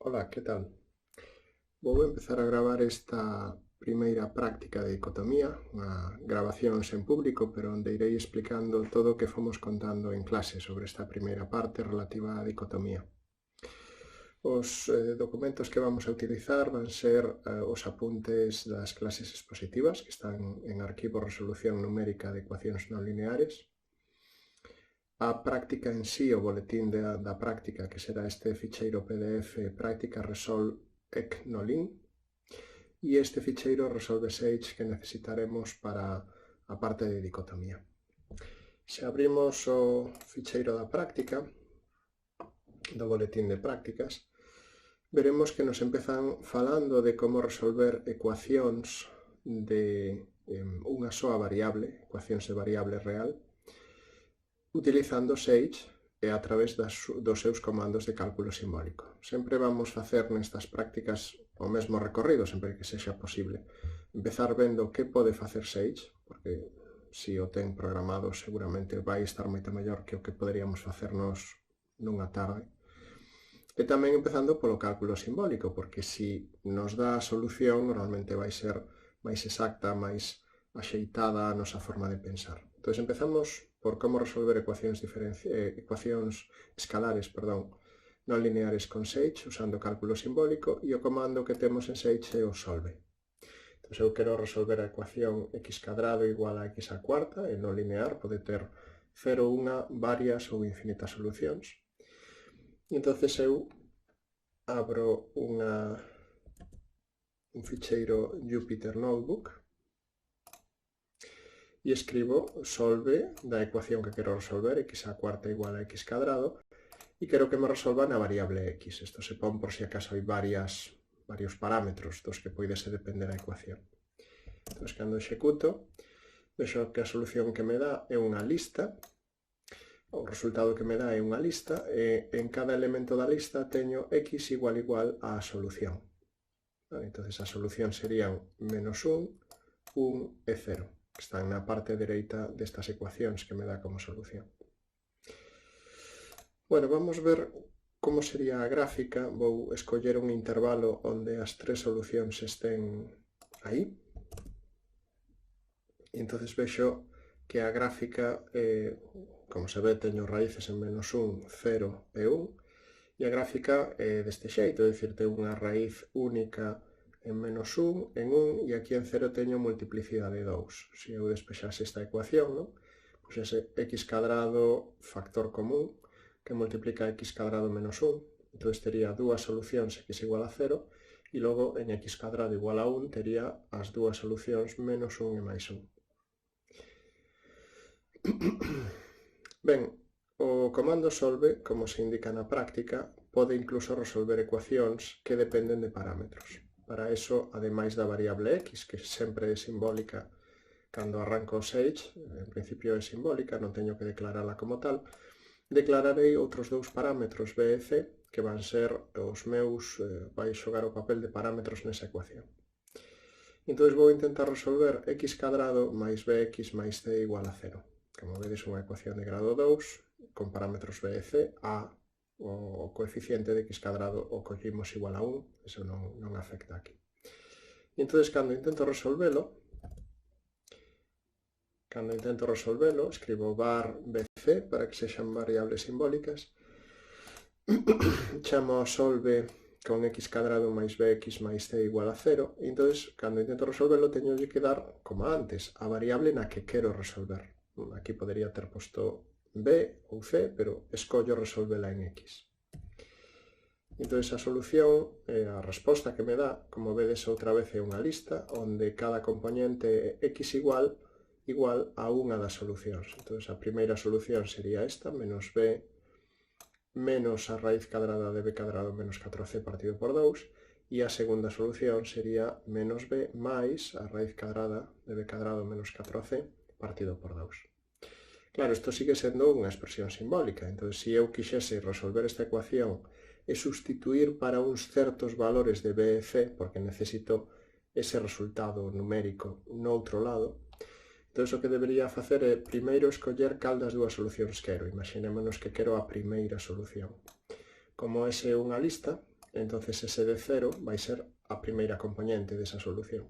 Ola, que tal? Vou empezar a gravar esta primeira práctica de dicotomía, unha grabación sen público, pero onde irei explicando todo o que fomos contando en clase sobre esta primeira parte relativa á dicotomía. Os documentos que vamos a utilizar van ser os apuntes das clases expositivas, que están en arquivo resolución numérica de ecuacións non lineares. A práctica en sí, o boletín da práctica, que será este ficheiro PDF práctica resol ecnolin, e este ficheiro resolve Sage que necesitaremos para a parte de dicotomía. Se abrimos o ficheiro da práctica, do boletín de prácticas, veremos que nos empezan falando de como resolver ecuacións de unha soa variable, ecuacións de variable real, utilizando Sage e a través dos seus comandos de cálculo simbólico. Sempre vamos facer nestas prácticas o mesmo recorrido, sempre que sexa posible. Empezar vendo que pode facer Sage, porque se o ten programado seguramente vai estar moito mellor que o que poderíamos facernos nunha tarde. E tamén empezando polo cálculo simbólico, porque se nos dá a solución normalmente vai ser máis exacta, máis axeitada a nosa forma de pensar. Entón empezamos por como resolver ecuacións escalares non lineares con Sage usando cálculo simbólico, e o comando que temos en Sage é o solve. Entón, se eu quero resolver a ecuación x cadrado igual a x á cuarta, e non linear pode ter 0, 1, varias ou infinitas solucións. E entón eu abro un ficheiro Jupyter Notebook e escribo solve da ecuación que quero resolver, x á cuarta igual a x cadrado, e quero que me resolva na variable x. Isto se pon por si acaso hai varios parámetros dos que poidese depender a ecuación. Entón, cando executo, vexo que a solución que me dá é unha lista, o resultado que me dá é unha lista, e en cada elemento da lista teño x igual á solución. Entón, a solución serían menos 1, 1 e 0. Que están na parte dereita destas ecuacións que me dá como solución. Bueno, vamos ver como sería a gráfica. Vou escoller un intervalo onde as tres solucións estén aí. E entón vexo que a gráfica, como se ve, teño raíces en menos 1, 0 e 1. E a gráfica é deste xeito, é dicir, ten unha raíz única en menos 1, en 1, e aquí en 0 teño multiplicidade 2. Se eu despexase esta ecuación, puxese x cadrado factor común, que multiplica x cadrado menos 1, entón tería dúas solucións x igual a 0, e logo en x cadrado igual a 1 tería as dúas solucións menos 1 e máis 1. Ben, o comando solve, como se indica na práctica, pode incluso resolver ecuacións que dependen de parámetros. Para eso, ademais da variable x, que sempre é simbólica cando arranco o Sage, en principio é simbólica, non teño que declararla como tal, declararei outros dous parámetros b e c, que van ser os meus, vai xogar o papel de parámetros nesa ecuación. Entón vou intentar resolver x cadrado máis bx máis c igual a 0. Como vedes, unha ecuación de grado 2, con parámetros b e c, a o coeficiente de x cadrado o collimos igual a 1, eso non afecta aquí. E entón, cando intento resolvelo, escribo var bc para que sexan variables simbólicas, chamo a solve con x cadrado máis bx máis c igual a 0, e entón, cando intento resolvelo, teño que dar, como antes, a variable na que quero resolver. Aquí podería ter posto b ou c, pero escollo resolvela en x. Entón, a solución, a resposta que me dá, como vedes outra vez, é unha lista onde cada componente é x igual a unha das solucións. Entón, a primeira solución sería esta, menos b menos a raíz cadrada de b cadrado menos 4c partido por 2, e a segunda solución sería menos b máis a raíz cadrada de b cadrado menos 4c partido por 2. Claro, isto sigue sendo unha expresión simbólica. Entón, se eu quixese resolver esta ecuación e sustituir para uns certos valores de b e c, porque necesito ese resultado numérico no outro lado, entón o que debería facer é primeiro escoller cal das dúas solucións quero. Imaginémonos que quero a primeira solución. Como ese é unha lista, entonces ese de 0 vai ser a primeira componente desa solución.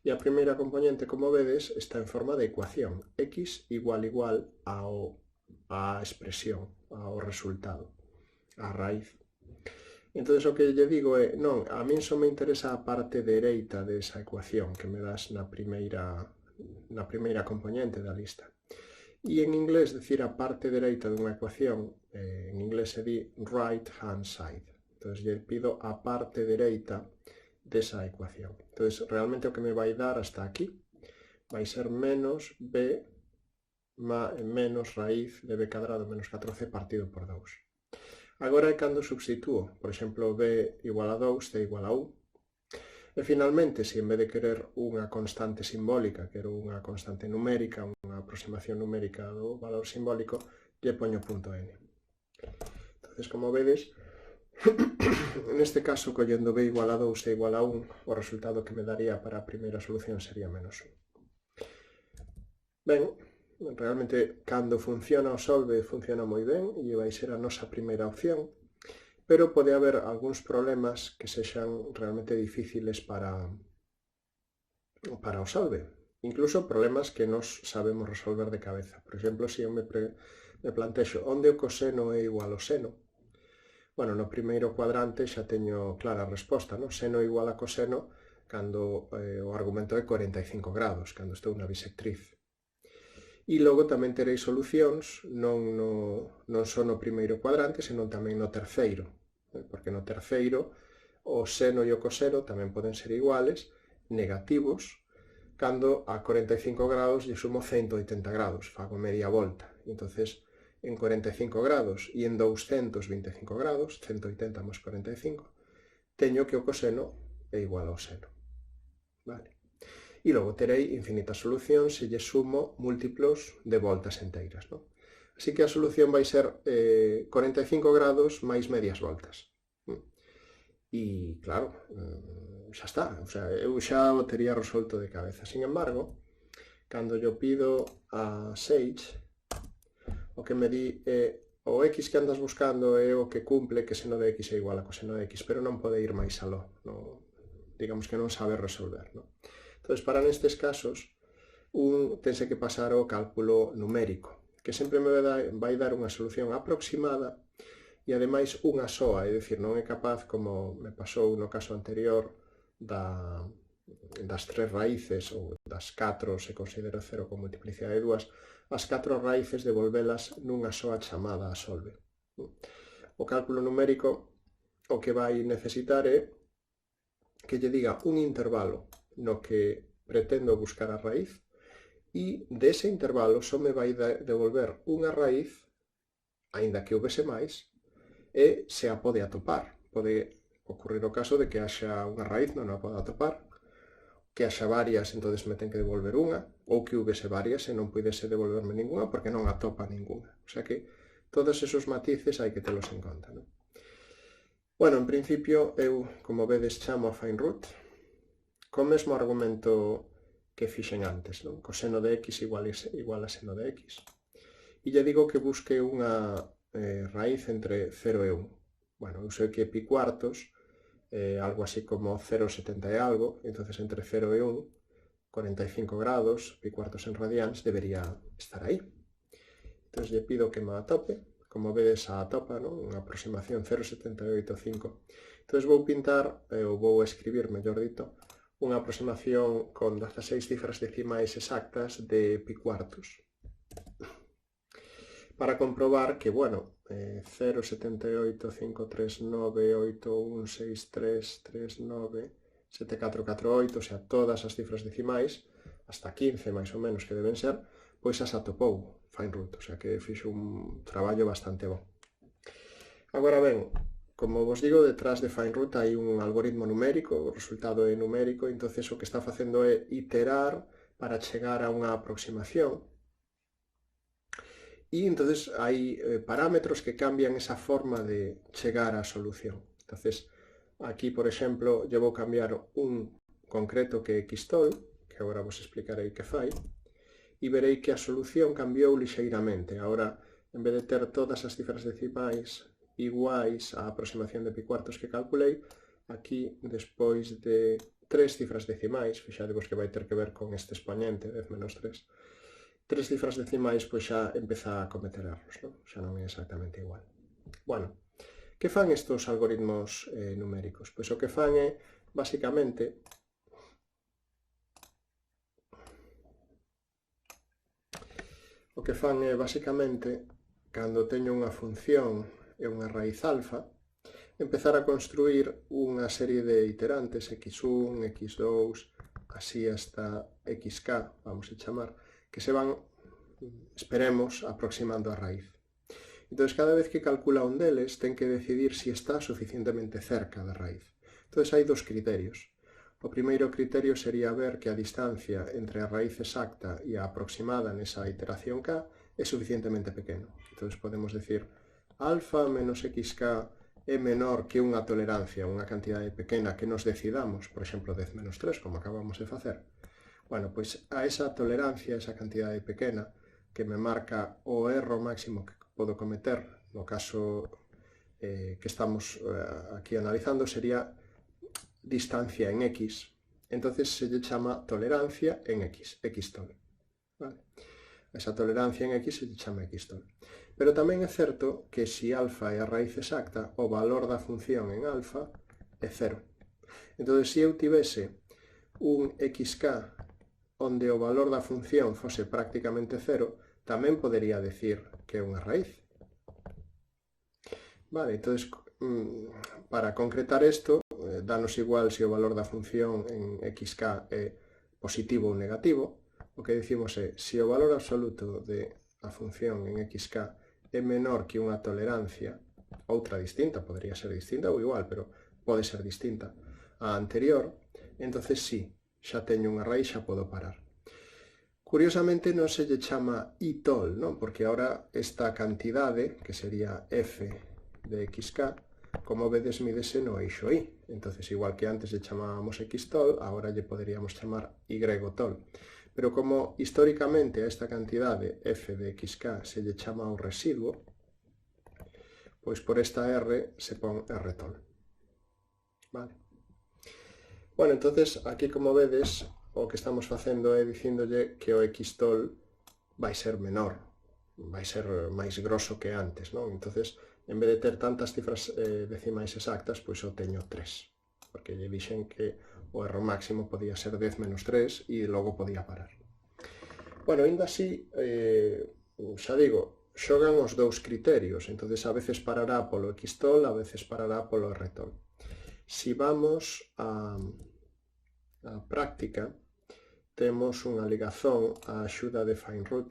E a primeira componente, como vedes, está en forma de ecuación. X igual á expresión, ao resultado, á raíz. Entón, o que lle digo é, non, a min só me interesa a parte dereita desa ecuación que me das na primeira componente da lista. E en inglés, decir a parte dereita dunha ecuación, en inglés se di right hand side. Entón, lle pido a parte dereita desa ecuación. Entón, realmente o que me vai dar hasta aquí vai ser menos b menos raíz de b cadrado menos 4c partido por 2. Agora é cando substitúo, por exemplo, b igual a 2, c igual a 1. E finalmente, se en vez de querer unha constante simbólica, quero unha constante numérica, unha aproximación numérica do valor simbólico, lle poño punto n. Entonces, como vedes, neste caso, collendo b igual a 2 e igual a 1, o resultado que me daría para a primeira solución sería menos 1. Ben, realmente, cando funciona o solve, funciona moi ben e vai ser a nosa primeira opción, pero pode haber algúns problemas que sexan realmente difíciles para o solve. Incluso problemas que nos sabemos resolver de cabeza. Por exemplo, se eu me plantexo onde o coseno é igual ao seno, bueno, no primeiro cuadrante xa teño clara a resposta, no? Seno igual a coseno cando o argumento é 45 grados, cando estou na bisectriz. E logo tamén terei solucións non só no primeiro cuadrante, senón tamén no terceiro, porque no terceiro o seno e o coseno tamén poden ser iguales, negativos, cando a 45 grados lle sumo 180 grados, fago media volta. Entonces, en 45 grados e en 225 grados, 180 más 45, teño que o coseno é igual ao seno. Vale. E logo terei infinitas solucións se lle sumo múltiplos de voltas enteiras, non? Así que a solución vai ser 45 grados máis medias voltas. E, claro, xa está. O sea, eu xa o tería resolto de cabeza. Sin embargo, cando yo pido a Sage, o que me di é o x que andas buscando é o que cumple que seno de x é igual a coseno de x, pero non pode ir máis aló. Digamos que non sabe resolver, non? Entón, para nestes casos, tense que pasar ao cálculo numérico, que sempre me vai dar unha solución aproximada e, ademais, unha soa, é dicir, non é capaz, como me pasou no caso anterior das 3 raíces, ou das 4 se considero 0 con multiplicidade de 2, as 4 raíces devolvelas nunha soa chamada a solve. O cálculo numérico o que vai necesitar é que lle diga un intervalo no que pretendo buscar a raíz e dese intervalo só me vai devolver unha raíz, aínda que houvese máis, e se a pode atopar. Pode ocurrir o caso de que haxa unha raíz, non a poda atopar, que haxa varias, entonces me ten que devolver unha, ou que houvese varias e non pudese devolverme ninguna porque non atopa ninguna. O sea que todos esos matices hai que telos en conta, non? Bueno, en principio, eu, como vedes, chamo a find root co mesmo argumento que fixen antes, non? Coseno de x igual a seno de x. E lle digo que busque unha raíz entre 0 e 1. Bueno, eu sei que pi cuartos, algo así como 0,70 e algo, entonces entre 0 e 1, 45 grados, pi cuartos en radians, debería estar aí. Entón, lle pido que me atope, como vedes a atopa, non? Unha aproximación 0,785. Entón, vou pintar, ou vou escribir, mellor dito, unha aproximación con 16 cifras decimais exactas de pi cuartos. Para comprobar que, bueno, 0,7853981633397448, o sea, todas as cifras decimais, hasta 15 máis ou menos que deben ser, pois as atopou find root, o sea que fixo un traballo bastante bon. Agora ben, como vos digo, detrás de find root hai un algoritmo numérico, o resultado é numérico, entonces o que está facendo é iterar para chegar a unha aproximación. E entonces hai parámetros que cambian esa forma de chegar á solución. Entonces, aquí, por exemplo, lle vou cambiar un concreto que é xtol, que agora vos explicarei que fai, e verei que a solución cambiou lixeiramente. Agora, en vez de ter todas as cifras decimais iguais á aproximación de pi cuartos que calculei, aquí, despois de 3 cifras decimais, fixadevos que vai ter que ver con este exponente, 10 menos 3, 3 cifras decimais, pois xa empeza a cometer erros, non? Xa non é exactamente igual. Bueno, que fan estes algoritmos numéricos? Pois o que fan é, basicamente, cando teño unha función e unha raíz alfa, empezar a construir unha serie de iterantes, x1, x2, así hasta xk, vamos a chamar, que se van, esperemos, aproximando a raíz. Entón, cada vez que calcula un deles, ten que decidir se está suficientemente cerca da raíz. Entón, hai dos criterios. O primeiro criterio sería ver que a distancia entre a raíz exacta e a aproximada nesa iteración k é suficientemente pequeno. Entón, podemos decir alfa menos xk é menor que unha tolerancia, unha cantidade pequena que nos decidamos, por exemplo, 10 menos 3, como acabamos de facer. Bueno, pois a esa tolerancia, esa cantidade pequena, que me marca o erro máximo que podo cometer, no caso que estamos aquí analizando, sería distancia en x, entonces se lle chama tolerancia en x, xtol. Vale? Esa tolerancia en x se lle chama xtol. Pero tamén é certo que se alfa é a raíz exacta, o valor da función en alfa é 0. Entón, se eu tivese un xk onde o valor da función fose prácticamente 0, tamén podería decir que é unha raíz. Vale, entón, para concretar isto, danos igual se o valor da función en xk é positivo ou negativo. O que dicimos é, se o valor absoluto de a función en xk é menor que unha tolerancia, outra distinta, podría ser distinta ou igual, pero pode ser distinta á anterior, entonces sí, xa teño unha raíz, xa podo parar. Curiosamente non se lle chama itol, non? Porque agora esta cantidade, que sería f de xk, como vedes, mídese no eixo y. Entonces, igual que antes lle chamábamos xtol, agora lle poderíamos chamar y-tol. Pero como históricamente a esta cantidade f de xk se lle chama o residuo, pois por esta r se pon r-tol. Vale. Bueno, entonces, aquí como vedes, o que estamos facendo é dicíndolle que o xtol vai ser menor, vai ser máis grosso que antes, non? Entonces, en vez de ter tantas cifras decimais exactas, pois eu teño 3, porque lle dixen que o erro máximo podía ser 10 menos 3 e logo podía parar. Bueno, ainda así, xa digo, xogan os dous criterios, entonces a veces parará polo xtol, a veces parará polo r-tol. Si vamos á práctica, temos unha ligazón á axuda de FindRoot.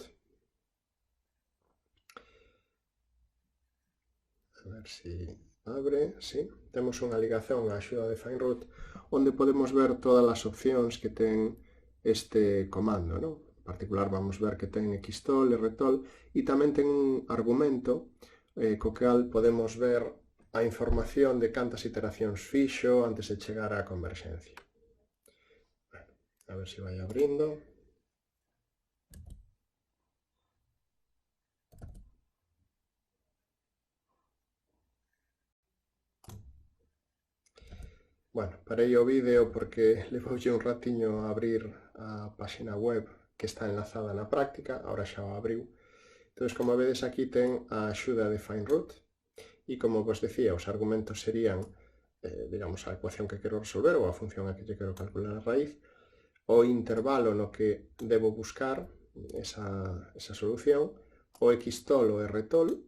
A ver se abre, sí. Temos unha ligazón á axuda de FindRoot onde podemos ver todas as opcións que ten este comando, non? En particular vamos ver que ten xtol, rtol e tamén ten un argumento co cal podemos ver a información de cantas iteracións fixo antes de chegar á converxencia. A ver se vai abrindo. Bueno, parei o vídeo porque levoulle un ratiño a abrir a páxina web que está enlazada na práctica, ahora xa o abriu. Entón, como vedes, aquí ten a axuda de FindRoot e, como vos decía, os argumentos serían, digamos, a ecuación que quero resolver ou a función a que lle quero calcular a raíz, o intervalo no que debo buscar esa solución, o xtol ou rtol,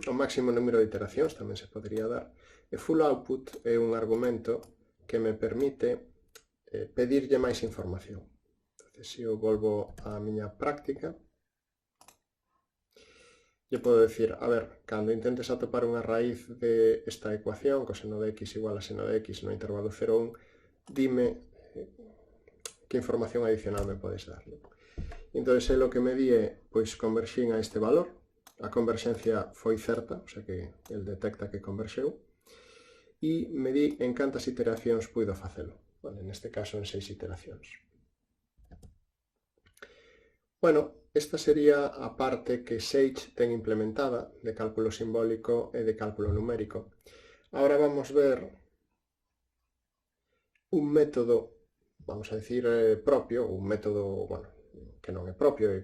o máximo número de iteracións tamén se podría dar, e full output é un argumento que me permite pedirlle máis información. Entonces, se eu volvo á miña práctica, lle podo decir, a ver, cando intentes atopar unha raíz de esta ecuación, coseno de x igual a seno de x no intervalo 0,1, dime que información adicional me podes dar. Entón, é o que me di é, pois, converxín a este valor, a converxencia foi certa, o sea que el detecta que converxeu, e me di en cantas iteracións puido facelo. Vale, neste caso en 6 iteracións. Bueno, esta sería a parte que Sage ten implementada de cálculo simbólico e de cálculo numérico. Ahora vamos ver un método, vamos a decir, propio, un método, bueno, que non é propio, é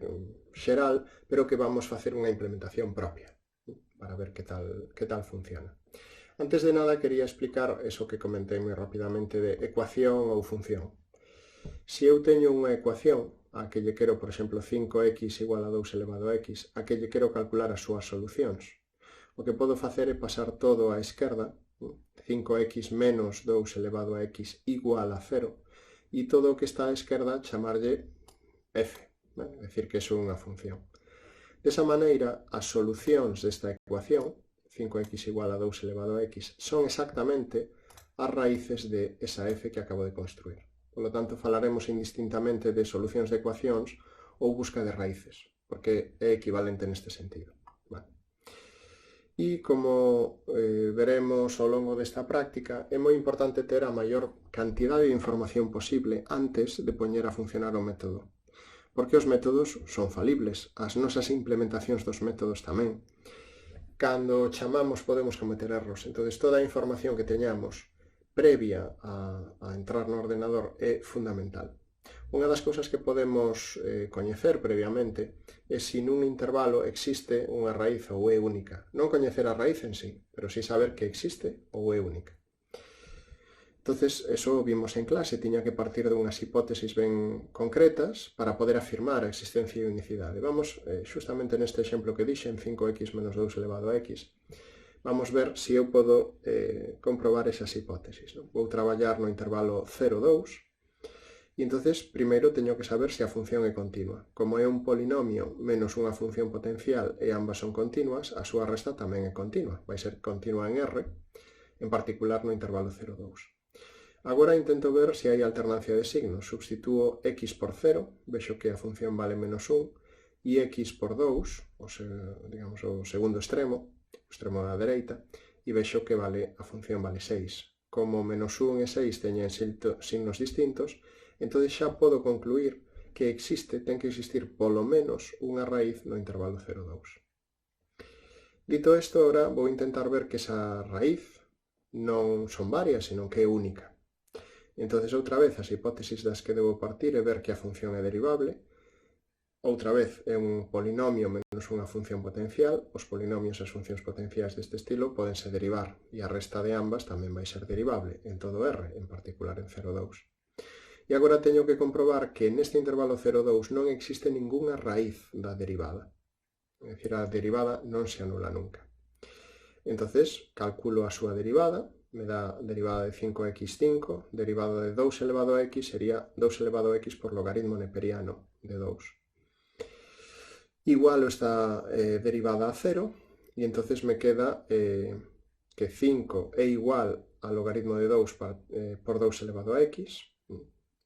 xeral, pero que vamos facer unha implementación propia para ver que tal funciona. Antes de nada quería explicar eso que comentei moi rapidamente de ecuación ou función. Se eu teño unha ecuación a que lle quero, por exemplo, 5x igual a 2 elevado a x, a que lle quero calcular as súas solucións, o que podo facer é pasar todo á esquerda, 5x menos 2 elevado a x igual a 0, e todo o que está á esquerda chamarlle f, é dicir que é unha función. Desa maneira, as solucións desta ecuación, 5x igual a 2 elevado a x, son exactamente as raíces de esa f que acabo de construir. Por lo tanto, falaremos indistintamente de solucións de ecuacións ou busca de raíces, porque é equivalente neste sentido. Vale. E como veremos ao longo desta práctica, é moi importante ter a maior cantidade de información posible antes de poñer a funcionar o método, porque os métodos son falibles, as nosas implementacións dos métodos tamén. Cando chamamos podemos cometer erros, entón toda a información que teñamos previa a entrar no ordenador é fundamental. Unha das cousas que podemos coñecer previamente é se nun intervalo existe unha raíz ou é única. Non coñecer a raíz en sí, pero si saber que existe ou é única. Entonces, eso vimos en clase, tiña que partir dunhas hipótesis ben concretas para poder afirmar a existencia e unicidade. Vamos, xustamente neste exemplo que dixen, 5x menos 2 elevado a x, vamos ver se eu podo comprobar esas hipótesis. Non? Vou traballar no intervalo 0, 2, e entonces primeiro teño que saber se a función é continua. Como é un polinomio menos unha función potencial e ambas son continuas, a súa resta tamén é continua. Vai ser continua en R, en particular no intervalo 0, 2. Agora intento ver se hai alternancia de signos. Substitúo x por 0, vexo que a función vale menos 1, e x por 2, digamos, o segundo extremo, o extremo da dereita, e vexo que a función vale 6. Como menos 1 e 6 teñen signos distintos, entón xa podo concluir que ten que existir polo menos unha raíz no intervalo 0, 2. Dito isto, ahora vou intentar ver que esa raíz non son varias, senón que é única. Entón, outra vez, as hipótesis das que debo partir é ver que a función é derivable. Outra vez, é un polinomio menos unha función potencial. Os polinomios e as funcións potenciais deste estilo podense derivar, e a resta de ambas tamén vai ser derivable, en todo R, en particular en 0, 2. E agora teño que comprobar que neste intervalo 0, 2 non existe ningunha raíz da derivada. É dicir, a derivada non se anula nunca. Entón, calculo a súa derivada, me dá derivada de 5x5, derivada de 2 elevado a x sería 2 elevado a x por logaritmo neperiano de 2. Igualo esta derivada a 0, e entonces me queda que 5 é igual a logaritmo de 2 por 2 elevado a x.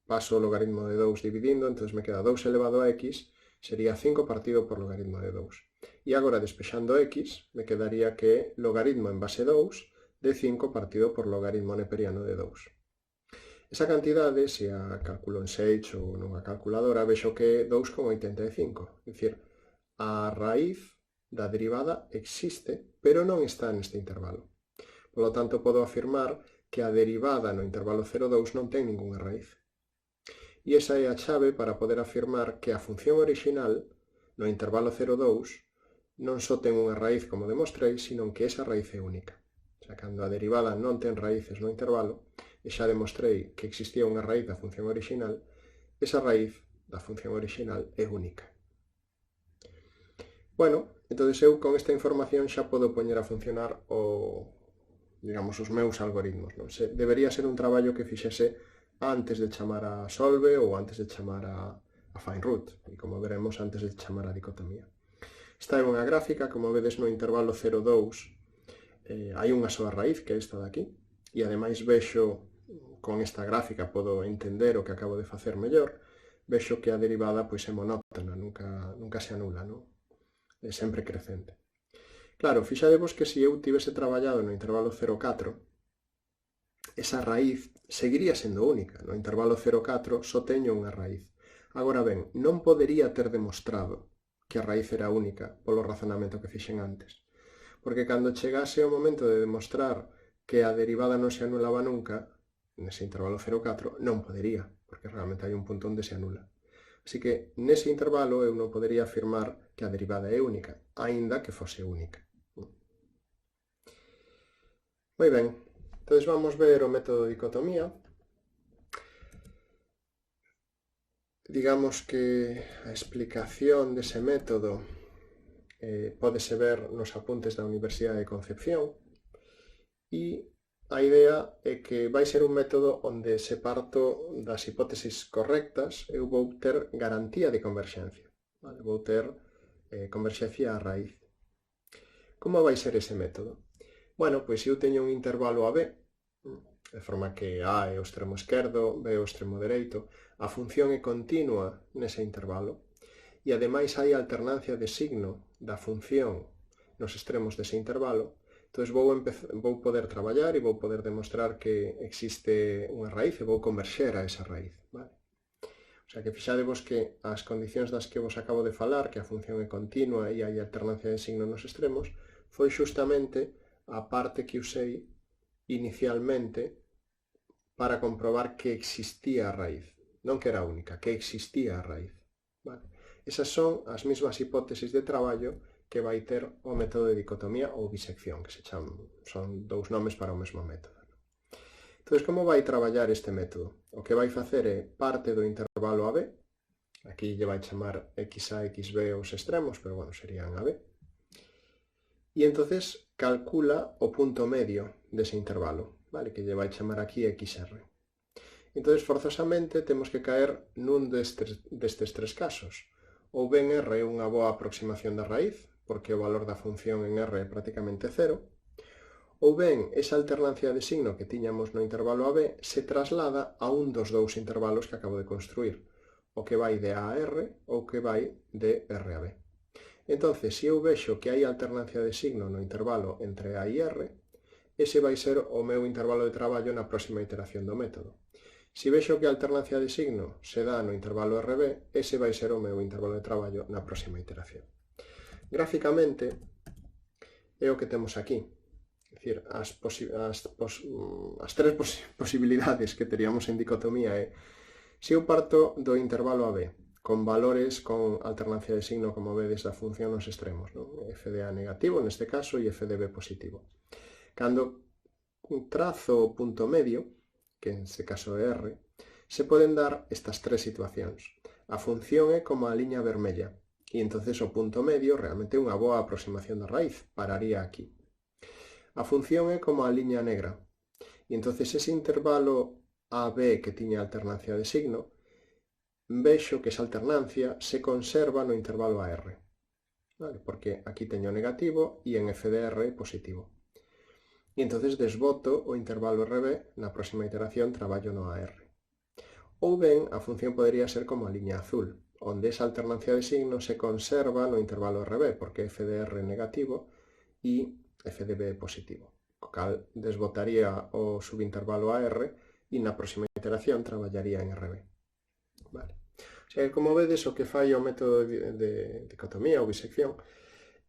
Paso o logaritmo de 2 dividindo, entonces me queda 2 elevado a x, sería 5 partido por logaritmo de 2. E agora, despexando x, me quedaría que logaritmo en base 2 de 5 partido por logaritmo neperiano de 2. Esa cantidade, se a calculo en Sage ou nunha calculadora, vexo que é 2,85. É dicir, a raíz da derivada existe, pero non está neste intervalo. Por lo tanto, podo afirmar que a derivada no intervalo 0,2 non ten ningunha raíz. E esa é a chave para poder afirmar que a función original no intervalo 0,2 non só ten unha raíz como demostrei, sino que esa raíz é única. Cando a derivada non ten raíces no intervalo, e xa demostrei que existía unha raíz da función original, esa raíz da función original é única. Bueno, entón eu con esta información xa podo poñer a funcionar os meus algoritmos. Non? Debería ser un traballo que fixese antes de chamar a solve ou antes de chamar a find root, e como veremos, antes de chamar a dicotomía. Esta é unha gráfica, como vedes no intervalo 0, 2, hai unha soa raíz, que é esta de aquí, e ademais vexo, con esta gráfica podo entender o que acabo de facer mellor, vexo que a derivada é monótona, nunca se anula, non? É sempre crecente. Claro, fixadevos que se eu tivese traballado no intervalo 0, 4, esa raíz seguiría sendo única. No intervalo 0, 4 só teño unha raíz. Agora ben, non podería ter demostrado que a raíz era única polo razonamento que fixen antes. Porque cando chegase o momento de demostrar que a derivada non se anulaba nunca, nese intervalo 0,4, non podería, porque realmente hai un punto onde se anula. Así que nese intervalo eu non podería afirmar que a derivada é única, aínda que fose única. Moi ben, entón vamos ver o método de dicotomía. Digamos que a explicación dese método pódese ver nos apuntes da Universidade de Concepción e a idea é que vai ser un método onde se parto das hipótesis correctas eu vou ter garantía de converxencia. Vale? Vou ter converxencia a raíz. Como vai ser ese método? Bueno, pois eu teño un intervalo AB, de forma que A é o extremo esquerdo, B é o extremo dereito, a función é continua nese intervalo, e ademais hai alternancia de signo da función nos extremos dese intervalo, entón vou poder traballar e vou poder demostrar que existe unha raíz e vou converxer a esa raíz. Vale? O sea que fixadevos que as condicións das que vos acabo de falar, que a función é continua e hai alternancia de signo nos extremos, foi xustamente a parte que usei inicialmente para comprobar que existía a raíz. Non que era única, que existía a raíz. Vale? Esas son as mesmas hipótesis de traballo que vai ter o método de dicotomía ou bisección, que se chaman, son dous nomes para o mesmo método. Entón, como vai traballar este método? O que vai facer é parte do intervalo AB, aquí lle vai chamar xa, xb os extremos, pero bueno, serían AB, e entonces calcula o punto medio dese intervalo, vale? Que lle vai chamar aquí xr. Entón, forzosamente, temos que caer nun destes tres casos. Ou ben R é unha boa aproximación da raíz, porque o valor da función en R é prácticamente cero, ou ben esa alternancia de signo que tiñamos no intervalo AB se traslada a un dos dous intervalos que acabo de construir, o que vai de A a R ou que vai de R a B. Entón, se eu vexo que hai alternancia de signo no intervalo entre A e R, ese vai ser o meu intervalo de traballo na próxima iteración do método. Se vexo que a alternancia de signo se dá no intervalo RB, ese vai ser o meu intervalo de traballo na próxima iteración. Gráficamente, é o que temos aquí. É dicir, as tres posibilidades que teríamos en dicotomía é se eu parto do intervalo AB con valores con alternancia de signo, como vedes, da función nos extremos, non? F de A negativo, neste caso, e F de B positivo. Cando trazo o punto medio, que en este caso é R, se poden dar estas tres situacións. A función é como a liña vermella, e entonces o punto medio realmente é unha boa aproximación da raíz, pararía aquí. A función é como a liña negra, e entonces ese intervalo AB que tiña alternancia de signo, vexo que esa alternancia se conserva no intervalo AR, vale? Porque aquí teño negativo e en F de R positivo. E entonces desboto o intervalo RB, na próxima iteración traballo no AR. Ou ben, a función podría ser como a liña azul, onde esa alternancia de signo se conserva no intervalo RB, porque F de R é negativo e F de B é positivo. Co cal desbotaría o subintervalo AR e na próxima iteración traballaría en RB. Vale. O sea, como vedes, o que fai o método de dicotomía ou bisección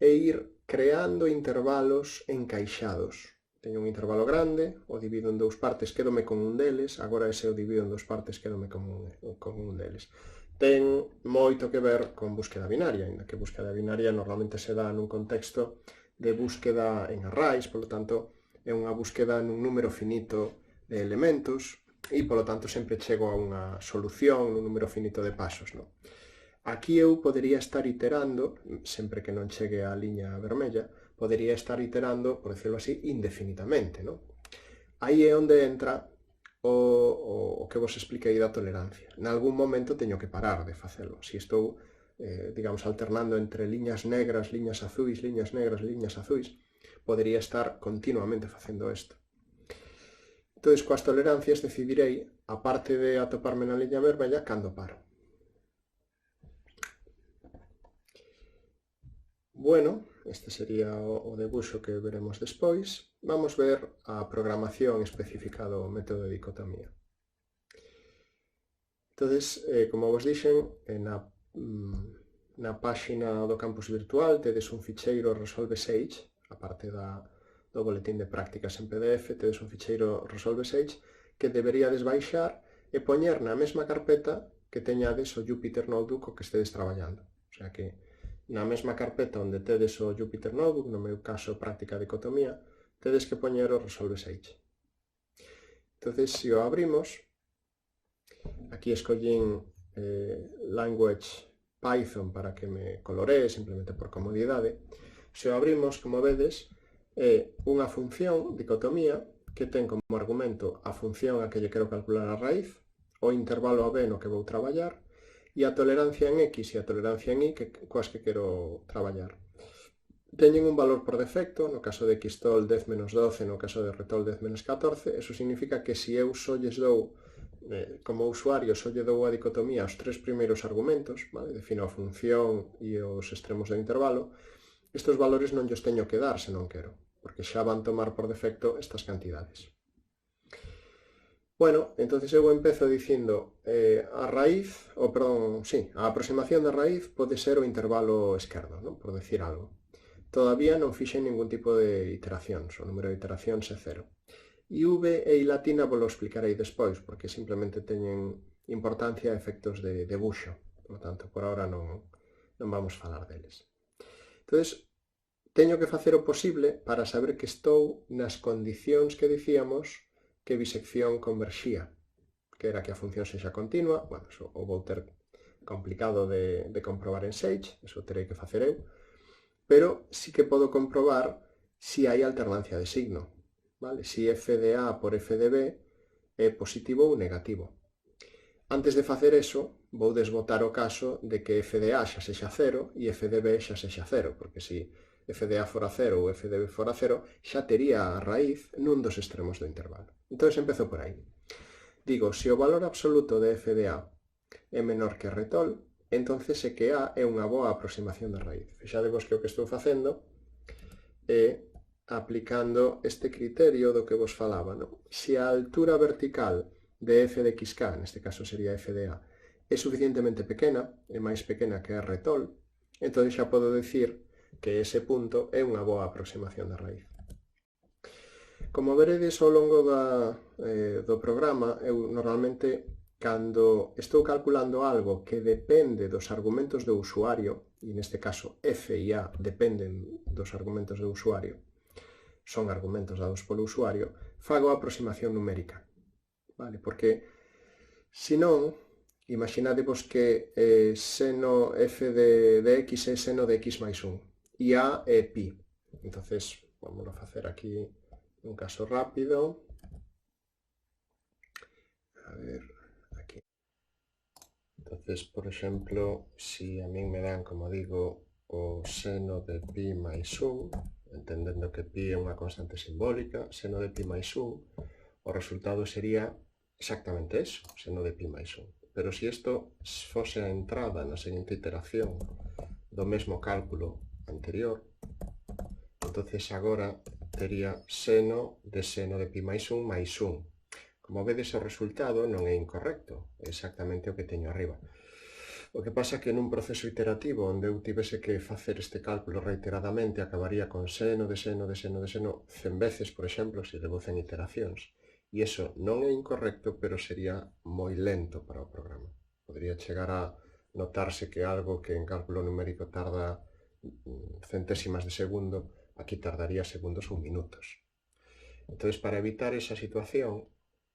é ir creando intervalos encaixados. Teño un intervalo grande, o divido en dous partes, quedome con un deles, agora ese o divido en dous partes, quedome con un deles. Ten moito que ver con búsqueda binaria, ainda que búsqueda binaria normalmente se dá nun contexto de búsqueda en arrays, polo tanto, é unha búsqueda nun número finito de elementos, e, polo tanto, sempre chego a unha solución nun número finito de pasos, non? Aquí eu podería estar iterando, sempre que non chegue á liña vermella, podería estar iterando, por decirlo así, indefinidamente, non? Aí é onde entra o que vos expliquei da tolerancia. En algún momento teño que parar de facelo. Se estou, digamos, alternando entre liñas negras, liñas azuis, liñas negras, liñas azuis, podería estar continuamente facendo isto. Entón, coas tolerancias decidirei, a parte de atoparme na liña vermella, cando paro. Bueno, este sería o debuxo que veremos despois. Vamos ver a programación específica do método de dicotomía. Entón, como vos dixen, na páxina do campus virtual tedes un ficheiro Resolve Sage, a parte do boletín de prácticas en PDF, tedes un ficheiro Resolve Sage que deberíades baixar e poñer na mesma carpeta que teñades o Jupyter Notebook o que estedes traballando. O sea que na mesma carpeta onde tedes o Jupyter Notebook, no meu caso práctica dicotomía, tedes que poñer o Resolve Sage. Entonces, se o abrimos, aquí escollín Language Python para que me coloree, simplemente por comodidade. Se o abrimos, como vedes, é unha función, dicotomía, que ten como argumento a función a que lle quero calcular a raíz, o intervalo AB no que vou traballar, e a tolerancia en X e a tolerancia en Y coas que quero traballar. Teñen un valor por defecto, no caso de Xtol 10 menos 12, no caso de Retol 10 menos 14, eso significa que se eu só lles dou como usuario só lle dou a dicotomía aos tres primeiros argumentos, vale? Defino a función e os extremos do intervalo, estes valores non llos teño que dar se non quero, porque xa van tomar por defecto estas cantidades. Bueno, entonces eu empezo dicindo a aproximación da raíz pode ser o intervalo esquerdo, non? Por decir algo. Todavía non fixen ningún tipo de iteracións, o número de iteracións é 0. E V e I latina vos lo explicarei despois, porque simplemente teñen importancia a efectos de debuxo. Por tanto, por ahora non vamos falar deles. Entón, teño que facer o posible para saber que estou nas condicións que dicíamos que bisección converxía, que era que a función sexa continua. Bueno, eso o vou ter complicado de comprobar en Sage, eso terei que facer eu, pero sí que podo comprobar si hai alternancia de signo. Vale? Si f de A por f de B é positivo ou negativo. Antes de facer eso, vou desbotar o caso de que f de A xa sexa 0 e f de B xa sexa 0, porque se f de A fora 0 ou f de B fora 0, xa tería a raíz nun dos extremos do intervalo. Entón, empezo por aí. Digo, se o valor absoluto de f de A é menor que Retol, entonces é que A é unha boa aproximación da raíz. Fixadevos que o que estou facendo é aplicando este criterio do que vos falaba, non? Se a altura vertical de f de xk, neste caso sería f de A, é suficientemente pequena, é máis pequena que a Retol, entón xa podo decir que ese punto é unha boa aproximación da raíz. Como veredes ao longo do programa, eu normalmente, cando estou calculando algo que depende dos argumentos do usuario, e neste caso f e a dependen dos argumentos do usuario, son argumentos dados polo usuario, fago a aproximación numérica. Vale? Porque, senón, imaginadevos que seno f de x é seno de x máis 1 e a é pi. Entonces, vamos a facer aquí un caso rápido. A ver, aquí. Entonces, por exemplo, si a min me dan, como digo, o seno de pi máis 1, entendendo que pi é unha constante simbólica, seno de pi máis 1, o resultado sería exactamente eso, seno de pi máis 1. Pero se isto fose a entrada na seguinte iteración do mesmo cálculo anterior, entonces agora tería seno de pi máis 1 máis 1. Como vedes, o resultado non é incorrecto, é exactamente o que teño arriba. O que pasa é que nun proceso iterativo onde eu tivese que facer este cálculo reiteradamente acabaría con seno de seno de seno de seno 100 veces, por exemplo, se levo 100 iteracións. E iso non é incorrecto, pero sería moi lento para o programa. Podría chegar a notarse que algo que en cálculo numérico tarda centésimas de segundo, aquí tardaría segundos ou minutos. Entón, para evitar esa situación,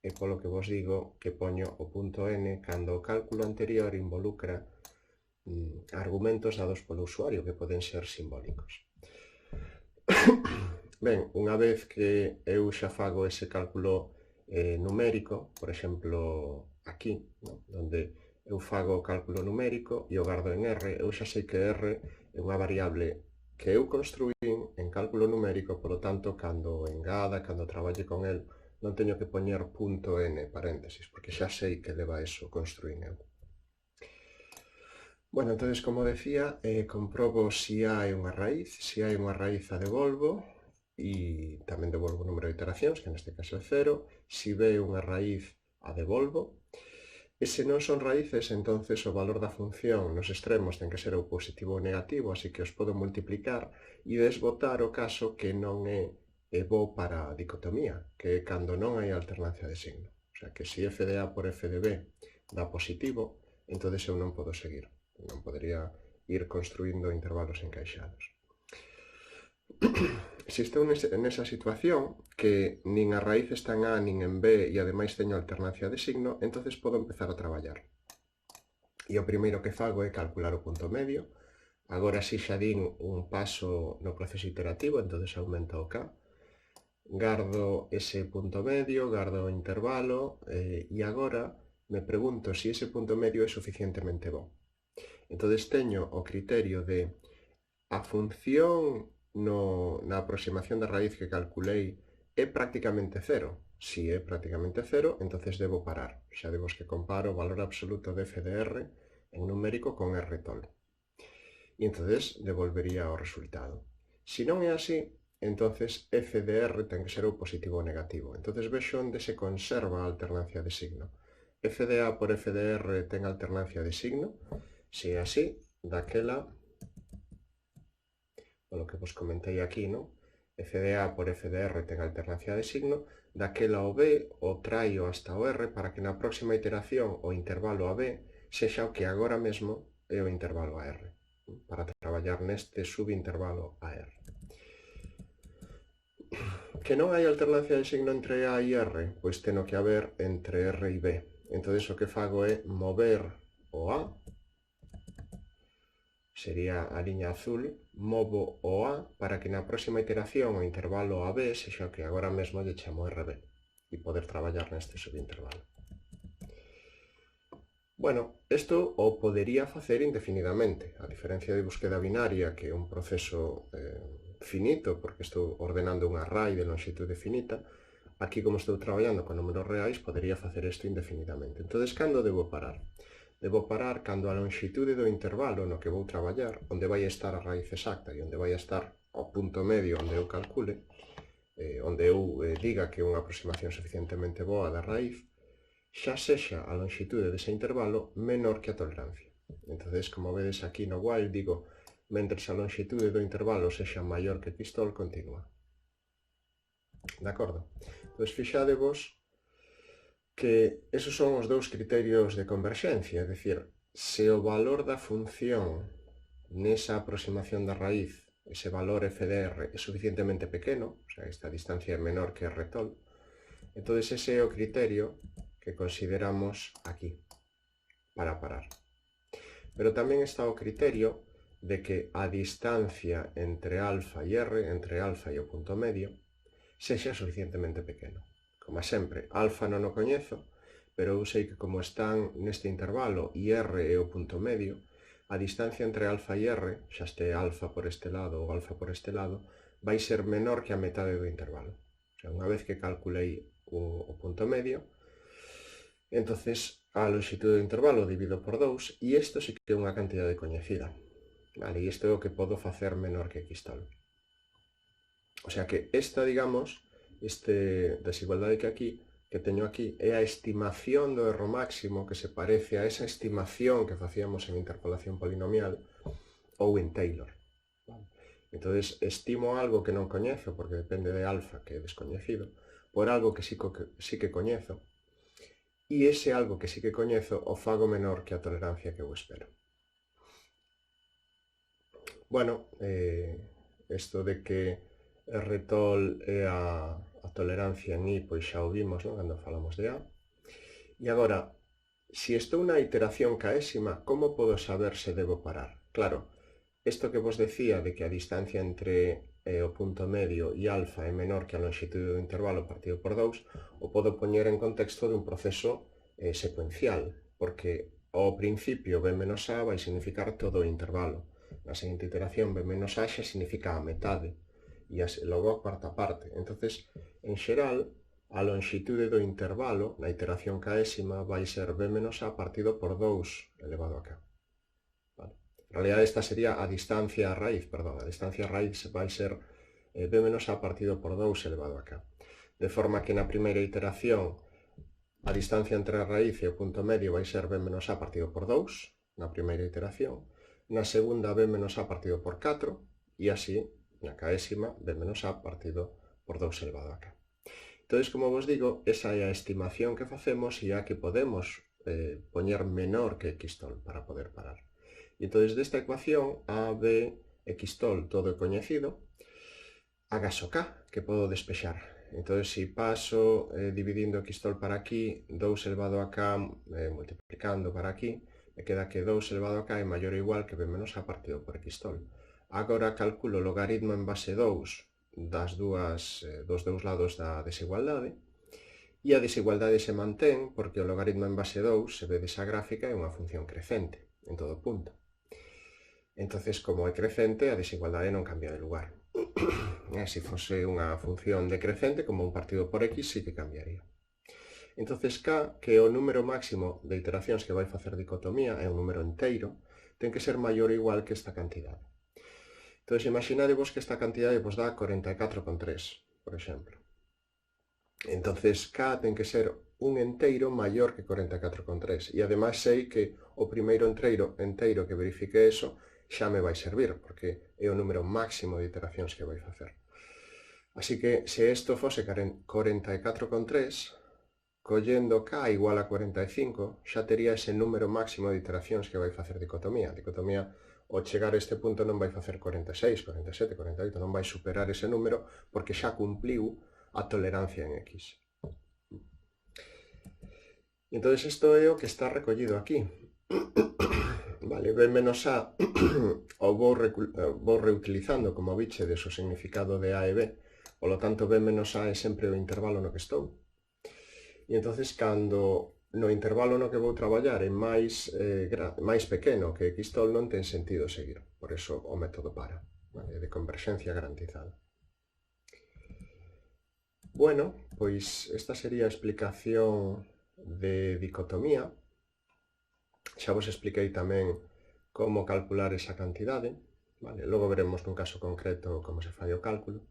é polo que vos digo que poño o punto n cando o cálculo anterior involucra argumentos dados polo usuario que poden ser simbólicos. Ben, unha vez que eu xa fago ese cálculo numérico, por exemplo, aquí, ¿no? Onde eu fago o cálculo numérico e o gardo en R, eu xa sei que R é unha variable que eu construín en cálculo numérico, por lo tanto, cando engada, cando traballe con el, non teño que poñer punto n paréntesis, porque xa sei que leva eso, construín eu. Bueno, entonces, como decía, comprobo si A é unha raíz. Se hai unha raíz a devolvo, e tamén devolvo o número de iteracións, que neste caso é 0. Se B é unha raíz a devolvo. E se non son raíces, entonces o valor da función nos extremos ten que ser ou positivo ou negativo, así que os podo multiplicar e desbotar o caso que non é bo para a dicotomía, que é cando non hai alternancia de signo. O sea, que se f de A por f de B dá positivo, entonces eu non podo seguir. Non podería ir construindo intervalos encaixados. Se estou nesa situación, que nin a raíz está en A nin en B e ademais teño alternancia de signo, entonces podo empezar a traballar. E o primeiro que fago é calcular o punto medio. Agora si xa din un paso no proceso iterativo, entonces aumento o K. Gardo ese punto medio, gardo o intervalo e agora me pregunto se ese punto medio é suficientemente bo. Entonces teño o criterio de a función na aproximación da raíz que calculei é prácticamente cero. Si é prácticamente cero, entonces debo parar. Xa debos que comparo o valor absoluto de f de r en numérico con r tol. E entonces devolvería o resultado. Si non é así, entonces f de r ten que ser ou positivo ou negativo. Entonces vexo onde se conserva a alternancia de signo. F de A por f de r ten alternancia de signo. Se é así, daquela, polo que vos comentei aquí, non? F de A por f de r ten alternancia de signo, daquela o B o traio hasta o R para que na próxima iteración o intervalo a B sexa o que agora mesmo é o intervalo a R, para traballar neste subintervalo a R. Que non hai alternancia de signo entre A e R, pois teno que haber entre R e B. Entón, o que fago é mover o A, sería a liña azul, movo o A para que na próxima iteración o intervalo AB sexa o que agora mesmo lle chamo RB e poder traballar neste subintervalo. Bueno, isto o podería facer indefinidamente, a diferencia de búsqueda binaria, que é un proceso finito, porque estou ordenando un array de longitude finita. Aquí, como estou traballando con números reais, podería facer isto indefinidamente. Entón, cando debo parar? Debo parar cando a longitude do intervalo no que vou traballar, onde vai estar a raíz exacta e onde vai estar o punto medio onde eu calcule, onde eu diga que é unha aproximación suficientemente boa da raíz, xa sexa a longitude dese intervalo menor que a tolerancia. Entón, como vedes aquí no while, digo, mentre a longitude do intervalo sexa maior que x tol, continua. De acordo? Pois fixadevos que esos son os dous criterios de converxencia, é dicir, se o valor da función nesa aproximación da raíz, ese valor f de r, é suficientemente pequeno, o sea, esta distancia é menor que r tol, entón ese é o criterio que consideramos aquí, para parar. Pero tamén está o criterio de que a distancia entre alfa e r, entre alfa e o punto medio, sexa suficientemente pequeno. Como sempre, alfa non o coñezo, pero eu sei que como están neste intervalo e r é o punto medio, a distancia entre alfa e r, xa este alfa por este lado ou alfa por este lado, vai ser menor que a metade do intervalo. O sea, unha vez que calculei o punto medio, entonces a longitude do intervalo divido por 2 e isto sí que é unha cantidade coñecida. Vale, e isto é o que podo facer menor que x-tol. O sea que esta, digamos, desigualdade que teño aquí é a estimación do erro máximo que se parece a esa estimación que facíamos en interpolación polinomial ou en Taylor. Entón, estimo algo que non coñezo, porque depende de alfa, que é descoñecido, por algo que sí que coñezo, e ese algo que sí que coñezo o fago menor que a tolerancia que eu espero. Bueno, isto de que R tol é a tolerancia en I, pois xa o vimos, non? Cando falamos de A. E agora, se estou na iteración caésima, como podo saber se debo parar? Claro, isto que vos decía de que a distancia entre o punto medio e alfa é menor que a longitude do intervalo partido por 2, o podo poñer en contexto dun proceso secuencial, porque ao principio B menos A vai significar todo o intervalo. Na seguinte iteración B menos A xa significa a metade, e logo a cuarta parte. Entonces, en xeral, a longitude do intervalo na iteración caésima vai ser B menos A partido por 2 elevado a K. Vale. En realidad esta sería a distancia a raíz, perdón, a distancia a raíz vai ser B menos A partido por 2 elevado a K. De forma que na primeira iteración a distancia entre a raíz e o punto medio vai ser b menos a partido por 2, na primeira iteración, na segunda b menos a partido por 4, e así, na caésima, b menos a partido por 2 elevado a k. Entón, como vos digo, esa é a estimación que facemos e a que podemos poñer menor que xtol para poder parar. E entón, desta ecuación, a, b, xtol, todo é coñecido, agaso k, que podo despexar. Entón, se paso dividindo xtol para aquí, 2 elevado a k multiplicando para aquí, me queda que 2 elevado a k é maior ou igual que b menos a partido por xtol. Agora calculo o logaritmo en base 2 dos dous lados da desigualdade, e a desigualdade se mantén porque o logaritmo en base 2, se ve desa gráfica, é unha función crecente en todo punto. Entonces, como é crecente, a desigualdade non cambia de lugar. Se fose unha función decrecente, como un partido por x, sí que cambiaría. Entonces, k, que é o número máximo de iteracións que vai facer dicotomía, é un número enteiro, ten que ser maior ou igual que esta cantidade. Entón, imaginadevos que esta cantidade vos dá 44,3, por exemplo. Entonces, k ten que ser un enteiro maior que 44,3. E ademais sei que o primeiro enteiro que verifique eso xa me vai servir, porque é o número máximo de iteracións que vai facer. Así que, se isto fose 44,3, collendo k igual a 45, xa tería ese número máximo de iteracións que vai facer dicotomía. A dicotomía, ao chegar a este punto, non vai facer 46, 47, 48, non vai superar ese número, porque xa cumpliu a tolerancia en x. Entón, isto é o que está recollido aquí. Vale, b menos a o vou reutilizando, como bichedes, o significado de a e b, polo tanto, b menos a é sempre o intervalo no que estou. E entonces, cando no intervalo no que vou traballar é máis pequeno que xtol, non ten sentido seguir. Por iso o método para, vale, de converxencia garantizada. Bueno, pois esta sería a explicación de dicotomía. Xa vos expliquei tamén como calcular esa cantidade. Vale, logo veremos nun caso concreto como se fai o cálculo.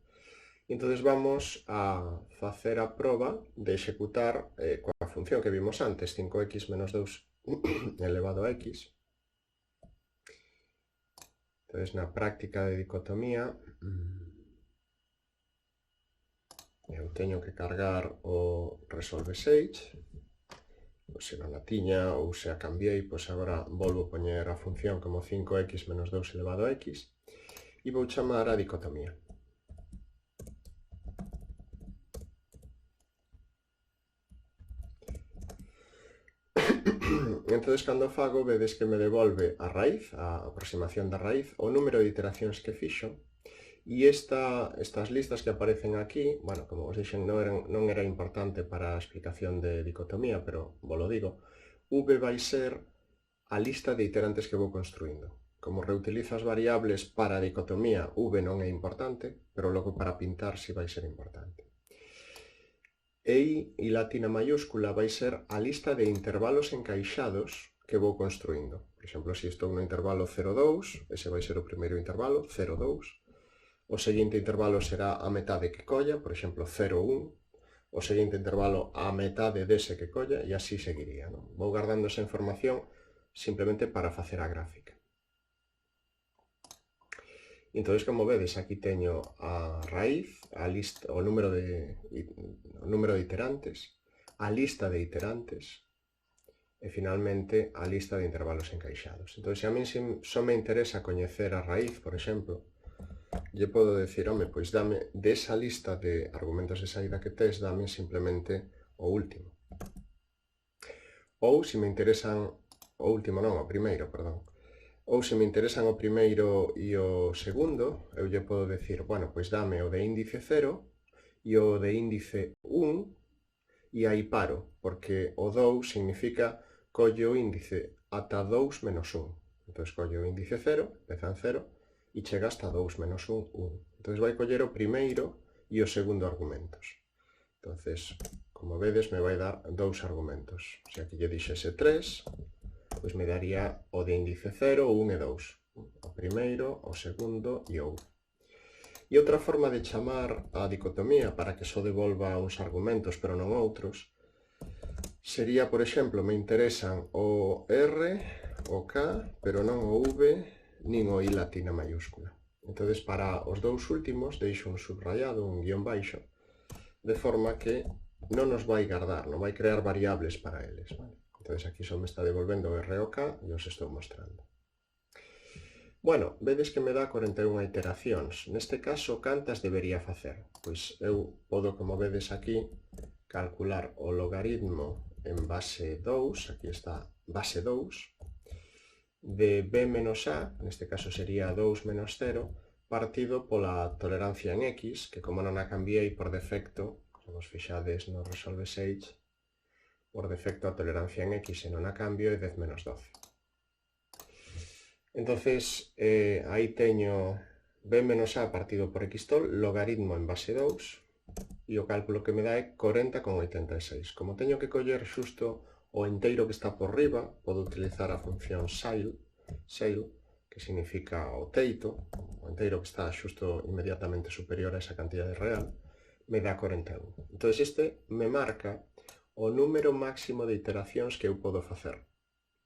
E entón vamos a facer a proba de executar coa función que vimos antes, 5x menos 2 elevado a x. Entón, na práctica de dicotomía, eu teño que cargar o resolve 6. Se non a tiña ou se a cambiei, pois agora volvo a poñer a función como 5x menos 2 elevado a x e vou chamar a dicotomía. Entón, cando fago, vedes que me devolve a raíz, a aproximación da raíz, o número de iteracións que fixo, e estas listas que aparecen aquí, bueno, como vos dixen, non era importante para a explicación de dicotomía, pero vos lo digo, v vai ser a lista de iterantes que vou construindo. Como reutilizo as variables para a dicotomía, v non é importante, pero logo para pintar sí vai ser importante. E latina mayúscula vai ser a lista de intervalos encaixados que vou construindo. Por exemplo, se estou no intervalo 0,2, ese vai ser o primeiro intervalo, 0,2. O seguinte intervalo será a metade que colla, por exemplo, 0,1. O seguinte intervalo a metade dese que colla, e así seguiría. Non? Vou guardando esa información simplemente para facer a gráfica. Entón, como vedes, aquí teño a raíz, a lista, o número de iterantes, a lista de iterantes, e finalmente a lista de intervalos encaixados. Entón, se a min só me interesa coñecer a raíz, por exemplo, lle podo decir, home, pois dame desa lista de argumentos de saída que tes, dame simplemente o último. Ou, se me interesan, o último non, o primeiro, perdón. Ou, se me interesan o primeiro e o segundo, eu lle podo decir, bueno, pois dame o de índice 0 e o de índice 1, e aí paro, porque o 2 significa colle o índice ata 2 menos 1. Entón, colle o índice 0, empeza en 0, e chega hasta 2 menos 1, 1. Entón, vai coller o primeiro e o segundo argumentos. Entón, como vedes, me vai dar dous argumentos. Se aquí lle dixese 3, pois me daría o de índice 0, 1 e 2. O primeiro, o segundo e o 1. E outra forma de chamar a dicotomía para que só devolva uns argumentos pero non outros sería, por exemplo, me interesan o R, o K, pero non o V, nin o I latina mayúscula. Entonces, para os dous últimos, deixo un subrayado, un guión baixo, de forma que non nos vai guardar, non vai crear variables para eles. Vale? Entonces, aquí só me está devolvendo o R o K e os estou mostrando. Bueno, vedes que me dá 41 iteracións. Neste caso, cantas debería facer? Pois eu podo, como vedes aquí, calcular o logaritmo en base 2, aquí está base 2, de b menos a, neste caso sería 2 menos 0, partido pola tolerancia en x, que como non a cambiei por defecto, se vos fixades no Resolve Sage, por defecto a tolerancia en x e non a cambio é 10 menos 12. Entonces, aí teño b menos a partido por xtol, logaritmo en base 2, e o cálculo que me dá é 40,86. Como teño que coller xusto o enteiro que está por riba, podo utilizar a función SAIL, que significa o teito, o enteiro que está xusto inmediatamente superior a esa cantidade real, me dá 41. Entón, este me marca o número máximo de iteracións que eu podo facer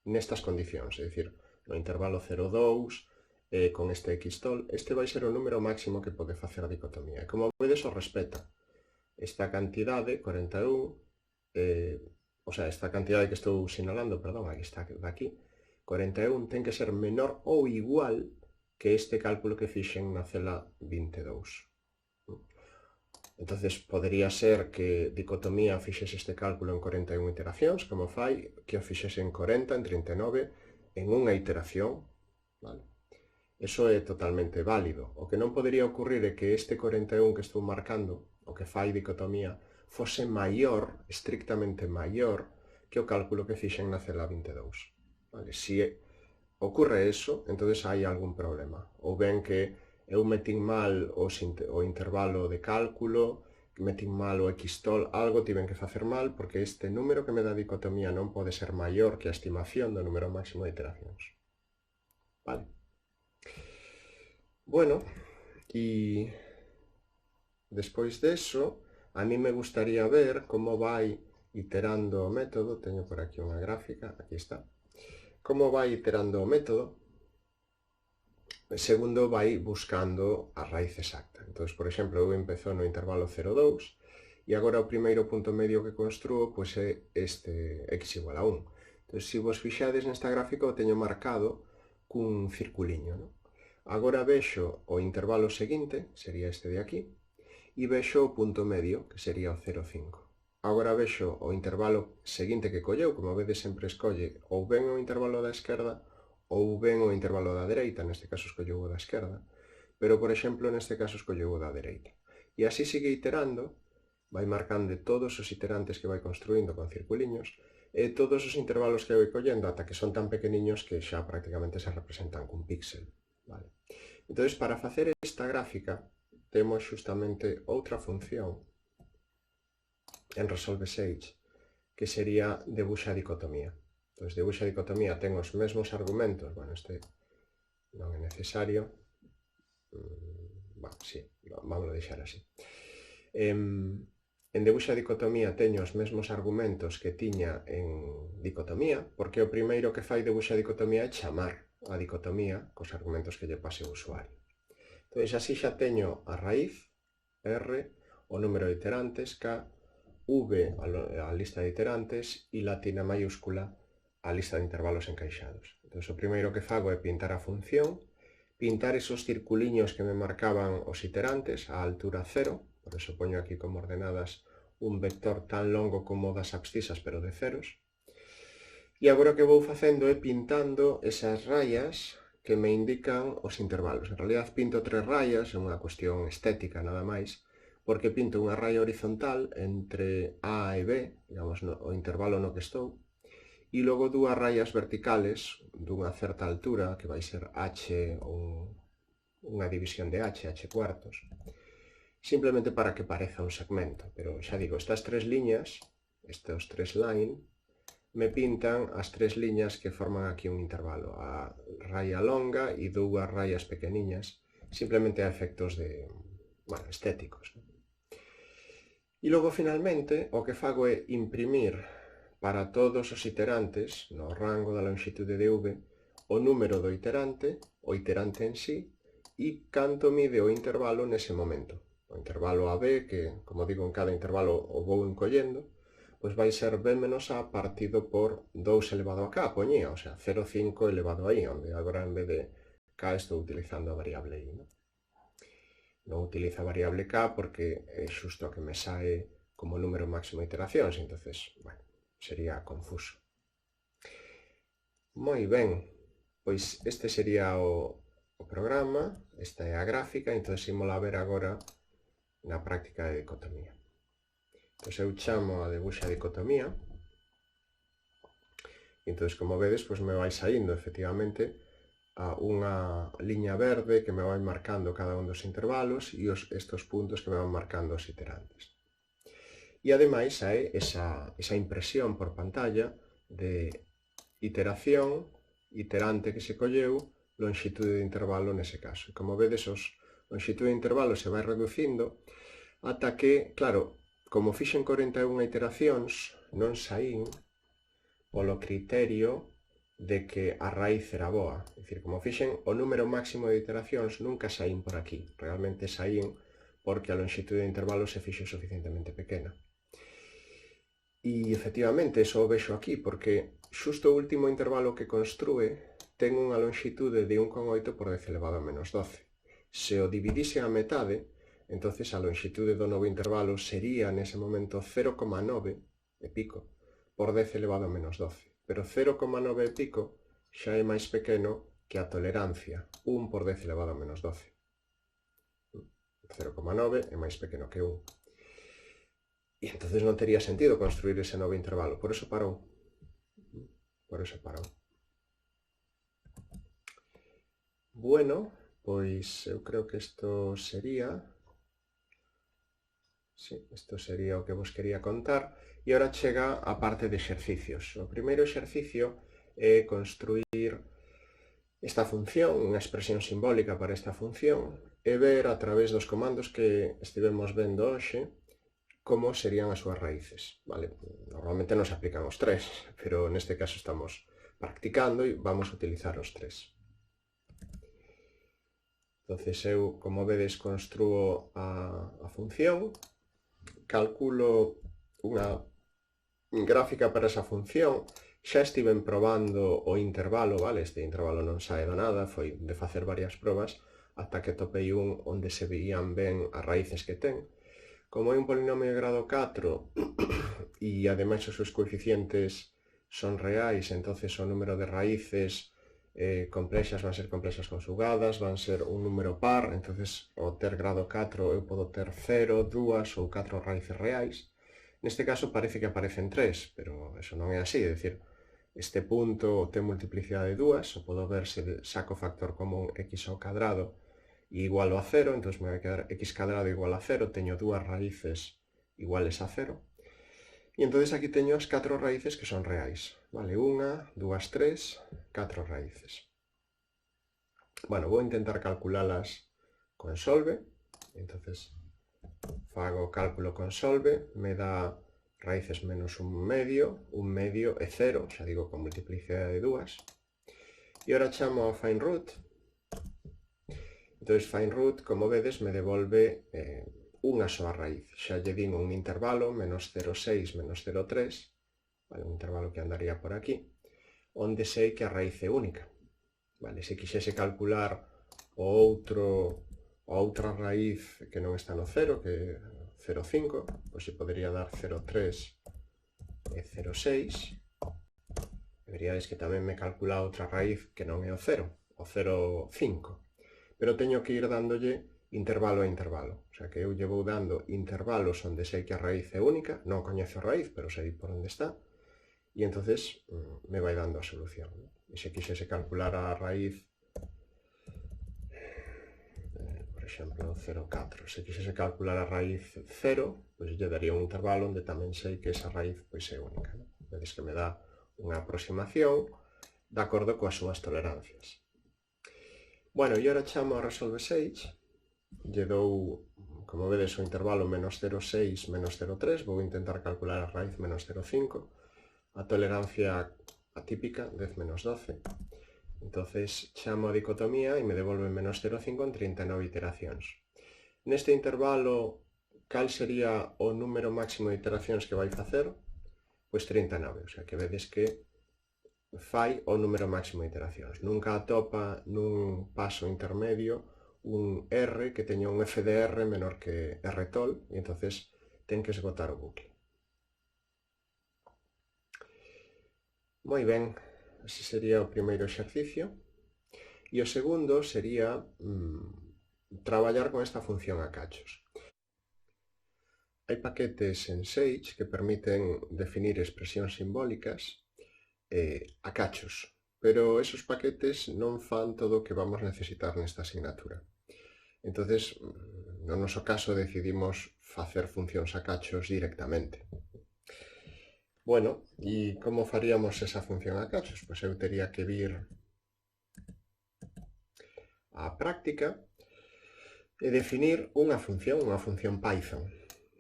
nestas condicións, é dicir, no intervalo 0,2, con este xtol, este vai ser o número máximo que pode facer a dicotomía. E como vedes, o respeta. Esta cantidade, 41, o sea, esta cantidade que estou sinalando, perdón, aquí está, aquí, 41 ten que ser menor ou igual que este cálculo que fixen na cela 22. Entonces, podería ser que dicotomía fixese este cálculo en 41 iteracións, como fai, que o fixese en 40, en 39, en unha iteración, vale? Eso é totalmente válido. O que non podería ocurrir é que este 41 que estou marcando, o que fai dicotomía, fose maior, estrictamente maior, que o cálculo que fixen na cela 22. Vale? Si ocorre eso, entonces hai algún problema. Ou ben que eu metín mal o intervalo de cálculo, metín mal o xtol, algo tiven que facer mal, porque este número que me dá dicotomía non pode ser maior que a estimación do número máximo de iteracións. Vale. Bueno, e despois deso, a mí me gustaría ver como vai iterando o método. Teño por aquí unha gráfica, aquí está. Como vai iterando o método segundo vai buscando a raíz exacta. Entón, por exemplo, eu empezo no intervalo 0,2 e agora o primeiro punto medio que construo pois é este x igual a 1. Entón, se vos fixades nesta gráfica o teño marcado cun circuliño, non? Agora vexo o intervalo seguinte, sería este de aquí, e vexo o punto medio, que sería o 0,5. Agora vexo o intervalo seguinte que colleu, como vedes sempre escolle ou ben o intervalo da esquerda ou ben o intervalo da dereita, neste caso escolleu o da esquerda, pero, por exemplo, neste caso escolleu o da dereita. E así sigue iterando, vai marcando todos os iterantes que vai construindo con circuliños, e todos os intervalos que vai collendo ata que son tan pequeniños que xa prácticamente se representan cun píxel. Vale. Entón, para facer esta gráfica, temos justamente outra función en Resolve Sage, que sería debuxa dicotomía. Entón, debuxa dicotomía ten os mesmos argumentos, bueno, este non é necesario, sí, vamos a deixar así. En debuxa dicotomía teño os mesmos argumentos que tiña en dicotomía, porque o primeiro que fai debuxa dicotomía é chamar a dicotomía cos argumentos que lle pase o usuario. Entón, así xa teño a raíz, R, o número de iterantes, K, V, a lista de iterantes, e latina mayúscula, a lista de intervalos encaixados. Entón, o primeiro que fago é pintar a función, pintar esos circuliños que me marcaban os iterantes a altura 0, por eso poño aquí como ordenadas un vector tan longo como das abscisas, pero de ceros. E agora o que vou facendo é pintando esas rayas que me indican os intervalos. En realidad pinto 3 rayas, é unha cuestión estética nada máis, porque pinto unha raya horizontal entre A e B, digamos, o intervalo no que estou, e logo 2 rayas verticales dunha certa altura, que vai ser H ou unha división de H cuartos, simplemente para que pareza un segmento. Pero xa digo, estas 3 liñas, estes 3 line, me pintan as 3 liñas que forman aquí un intervalo, a raya longa e 2 rayas pequeniñas, simplemente a efectos de, bueno, estéticos. E logo, finalmente, o que fago é imprimir para todos os iterantes no rango da lonxitude de v o número do iterante, o iterante en sí, e canto mide o intervalo nese momento. O intervalo AB, que, como digo, en cada intervalo o vou encollendo, pois vai ser b menos a partido por 2 elevado a k, poñía, o sea, 0,5 elevado a i, onde agora en vez de k estou utilizando a variable i, non? Non utilizo a variable k porque é xusto a que me sae como número máximo de iteracións, entonces, bueno, sería confuso. Moi ben, pois este sería o programa, esta é a gráfica, entón imos a ver agora na práctica de dicotomía. Entón eu chamo a debuxa dicotomía, e entón, como vedes, pois me vai saindo efectivamente a unha liña verde que me vai marcando cada un dos intervalos e estos puntos que me van marcando os iterantes. E ademais hai esa impresión por pantalla de iteración, iterante que se colleu, lonxitude de intervalo nese caso. Como vedes, lonxitude de intervalo se vai reducindo ata que, claro, como fixen 41 iteracións, non saín polo criterio de que a raíz era boa. É dicir, como fixen o número máximo de iteracións, nunca saín por aquí. Realmente saín porque a lonxitude de intervalo se fixo suficientemente pequena. E, efectivamente, eso o vexo aquí, porque xusto o último intervalo que construe ten unha lonxitude de 1,8 por 10 elevado a menos 12. Se o dividise a metade, entonces a lonxitude do novo intervalo sería nese momento 0,9 e pico por 10 elevado a menos 12. Pero 0,9 e pico xa é máis pequeno que a tolerancia, 1 por 10 elevado a menos 12. 0,9 é máis pequeno que 1. E entonces non tería sentido construir ese novo intervalo, por eso parou. Por eso parou. Bueno, pois eu creo que isto sería... Sí, isto sería o que vos quería contar. E agora chega a parte de exercicios. O primeiro exercicio é construir esta función, unha expresión simbólica para esta función, e ver a través dos comandos que estivemos vendo hoxe como serían as súas raíces. Vale? Normalmente non se aplican os tres, pero neste caso estamos practicando e vamos a utilizar os tres. Entonces eu, como vedes, construo a función, calculo unha gráfica para esa función, xa estiven probando o intervalo, vale? Este intervalo non sae da nada, foi de facer varias probas, ata que topei un onde se veían ben as raíces que ten. Como é un polinomio de grado 4 e ademais os seus coeficientes son reais, entonces o número de raíces complexas van ser complexas conjugadas, van ser un número par, entonces ao ter grado 4 eu podo ter 0, 2 ou 4 raíces reais. Neste caso parece que aparecen 3, pero eso non é así, é dicir, este punto ten multiplicidade de 2, o podo ver se saco factor común x ao cadrado e igualo a 0, entón me vai quedar x cadrado igual a 0, teño 2 raíces iguales a 0, e entón aquí teño as 4 raíces que son reais, vale, 1, 2, 3, 4 raíces. Bueno, vou intentar calculalas con solve, entonces fago cálculo con solve, me dá raíces menos un medio é 0, xa digo con multiplicidade de 2, e agora chamo a find root. Entón, find root, como vedes, me devolve unha soa raíz. Xa lle din un intervalo, menos 0,6, menos 0,3, vale, un intervalo que andaría por aquí, onde sei que a raíz é única. Vale, se quixese calcular outra raíz que non está no 0, que é 0,5, pois se podería dar 0,3 e 0,6. E veríades que tamén me calcula outra raíz que non é o 0, o 0,5. Pero teño que ir dándolle intervalo a intervalo. O sea que eu lle vou dando intervalos onde sei que a raíz é única, non coñezo a raíz, pero sei por onde está, e entonces me vai dando a solución. E se quixese calcular a raíz, por exemplo, 0,4, se quixese calcular a raíz 0, pois lle daría un intervalo onde tamén sei que esa raíz pois é única. Vedes que me dá unha aproximación de acordo coas súas tolerancias. Bueno, e agora chamo a resolve 6, lle dou, como vedes, o intervalo menos 0,6 menos 0,3, vou intentar calcular a raíz menos 0,5, a tolerancia atípica 10 menos 12. Entonces chamo a dicotomía e me devolve menos 0,5 en 39 iteracións. Neste intervalo, cal sería o número máximo de iteracións que vai facer? Pois 39, o sea que vedes que fai o número máximo de iteracións. Nunca atopa nun paso intermedio un R que teña un f de R menor que Rtol, e entonces ten que esgotar o bucle. Moi ben, ese sería o primeiro exercicio. E o segundo sería traballar con esta función a cachos. Hai paquetes en Sage que permiten definir expresións simbólicas a cachos, pero esos paquetes non fan todo o que vamos necesitar nesta asignatura. Entonces, no noso caso decidimos facer funcións a cachos directamente. Bueno, e como faríamos esa función a cachos? Pois eu tería que vir á práctica e definir unha función Python,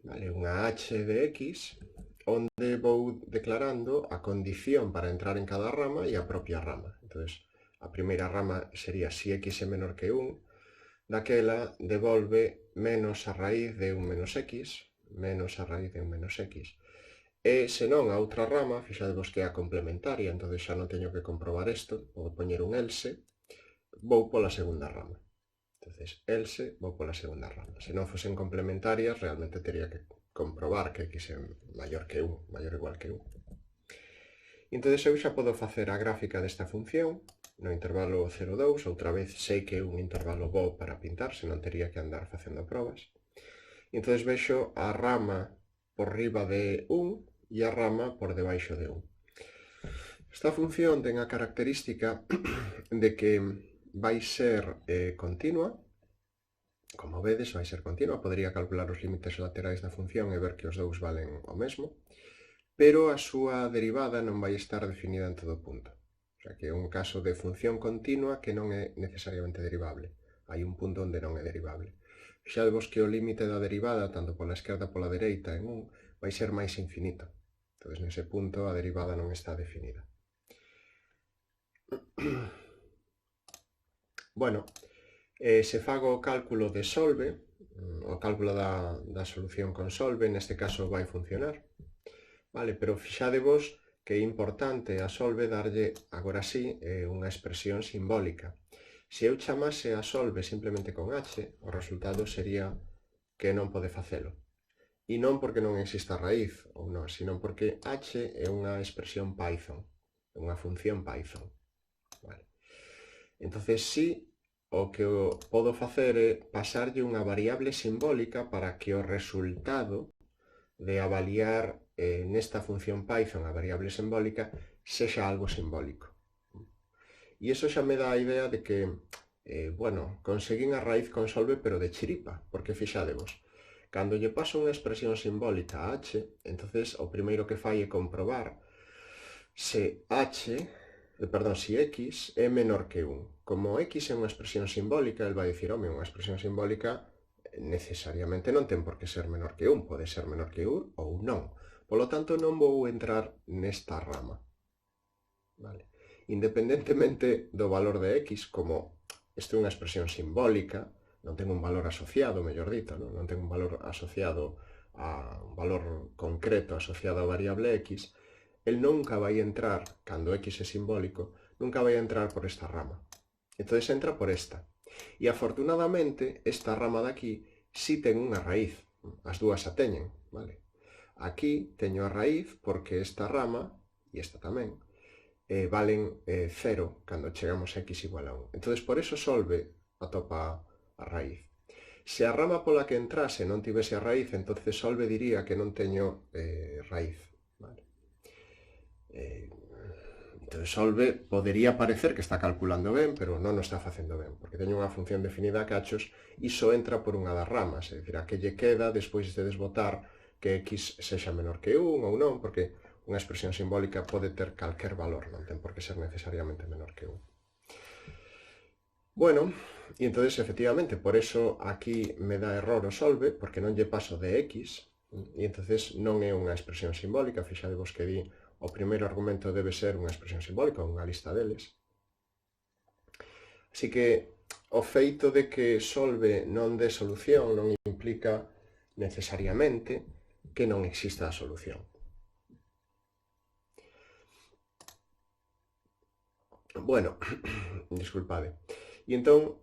vale? Unha h de x, onde vou declarando a condición para entrar en cada rama e a propia rama. Entonces, a primeira rama sería si x é menor que 1, daquela devolve menos a raíz de 1 menos x, menos a raíz de 1 menos x. E senón a outra rama, fixadevos que é a complementaria, entón xa non teño que comprobar isto, vou poñer un else, vou pola segunda rama. Entonces, else, vou pola segunda rama. Se non fosen complementarias, realmente teria que comprobar que x é maior que 1, maior ou igual que 1. Entón, eu xa podo facer a gráfica desta función no intervalo 0,2, outra vez sei que é un intervalo bo para pintar, senón teria que andar facendo probas. Entón, vexo a rama por riba de 1 e a rama por debaixo de 1. Esta función ten a característica de que vai ser continua. Como vedes, vai ser continua. Podría calcular os límites laterais da función e ver que os dous valen o mesmo, pero a súa derivada non vai estar definida en todo punto. O sea que é un caso de función continua que non é necesariamente derivable. Hai un punto onde non é derivable. Fixadevos que o límite da derivada, tanto pola esquerda e pola dereita en 1, vai ser máis infinito. Entón, nese punto, a derivada non está definida. Bueno, se fago o cálculo de solve, o cálculo da solución con solve, neste caso vai funcionar. Vale, pero fixadevos que é importante a solve darlle, agora sí, unha expresión simbólica. Se eu chamase a solve simplemente con h, o resultado sería que non pode facelo. E non porque non exista raíz, ou non, sino porque h é unha expresión Python, unha función Python. Vale. Entonces, sí, o que podo facer é pasarlle unha variable simbólica para que o resultado de avaliar nesta función Python a variable simbólica sexa algo simbólico. E iso xa me dá a idea de que, bueno, conseguín a raíz con solve pero de chiripa, porque fixadevos, cando lle paso unha expresión simbólica a h, entonces o primeiro que fai é comprobar se si x é menor que 1. Como x é unha expresión simbólica, el vai dicir, home, unha expresión simbólica necesariamente non ten por que ser menor que 1, pode ser menor que 1 ou non. Polo tanto, non vou entrar nesta rama. Vale. Independentemente do valor de x, como isto é unha expresión simbólica, non ten un valor asociado, mellor dito, non ten un valor asociado a un valor concreto asociado a variable x, el nunca vai entrar, cando x é simbólico, nunca vai entrar por esta rama. Entón entra por esta. E afortunadamente, esta rama de aquí sí ten unha raíz. As dúas a teñen, vale? Aquí teño a raíz porque esta rama, e esta tamén, valen 0 cando chegamos a x igual a 1. Entón, por eso solve atopa a raíz. Se a rama pola que entrase non tivese a raíz, entón solve diría que non teño raíz. Vale? Entón, solve podería parecer que está calculando ben, pero non o está facendo ben, porque teño unha función definida a cachos e iso entra por unha das ramas, é dicir, a que lle queda despois de desbotar que x sexa menor que 1 ou non, porque unha expresión simbólica pode ter calquer valor, non ten por que ser necesariamente menor que 1. Bueno, e entón, efectivamente, por eso aquí me dá error o solve, porque non lle paso de x, e entón non é unha expresión simbólica, fixadevos que di o primeiro argumento debe ser unha expresión simbólica, unha lista deles. Así que o feito de que solve non dé solución non implica necesariamente que non exista a solución. Bueno, disculpade. E entón,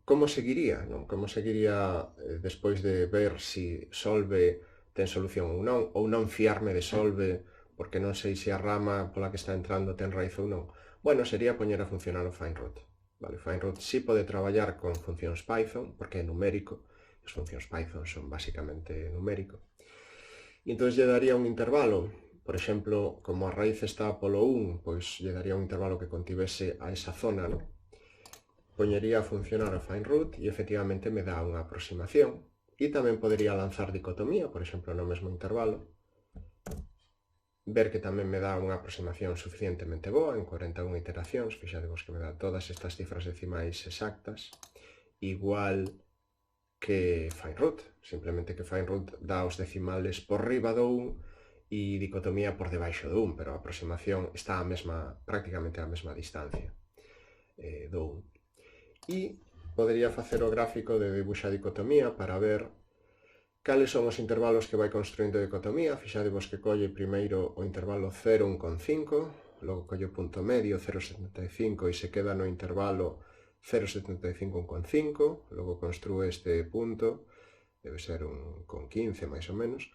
como seguiría, non? Como seguiría despois de ver se solve ten solución ou non fiarme de solve porque non sei se a rama pola que está entrando ten raíz ou non? Bueno, sería poñer a funcionar o FindRoot. Vale, FindRoot sí pode traballar con funcións Python porque é numérico, as funcións Python son basicamente numérico. E entón lle daría un intervalo. Por exemplo, como a raíz está polo 1, pois lle daría un intervalo que contivese a esa zona, non? Poñería a funcionar o FindRoot e efectivamente me dá unha aproximación. E tamén podería lanzar dicotomía, por exemplo, no mesmo intervalo. Ver que tamén me dá unha aproximación suficientemente boa, en 41 iteracións, fixadevos que me dá todas estas cifras decimais exactas, igual que FindRoot, simplemente que FindRoot dá os decimales por riba do 1 e dicotomía por debaixo do 1, pero a aproximación está prácticamente á mesma distancia do 1. E podería facer o gráfico de dibuxa dicotomía para ver cales son os intervalos que vai construindo a dicotomía. Fixadevos que colle primeiro o intervalo 0, 1,5, logo colle o punto medio 0,75 e se queda no intervalo 0,75, 1,5, logo construe este punto, debe ser 1,15 máis ou menos,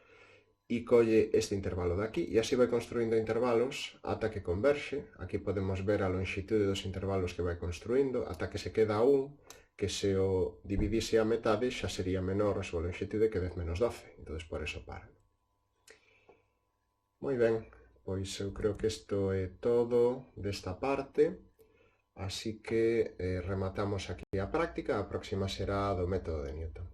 e colle este intervalo de aquí, e así vai construindo intervalos ata que converxe. Aquí podemos ver a longitude dos intervalos que vai construindo, ata que se queda a 1, que se o dividise a metade xa sería menor a súa longitude que 10 menos 12, entón por eso para. Moi ben, pois eu creo que isto é todo desta parte, así que rematamos aquí a práctica. A próxima será do método de Newton.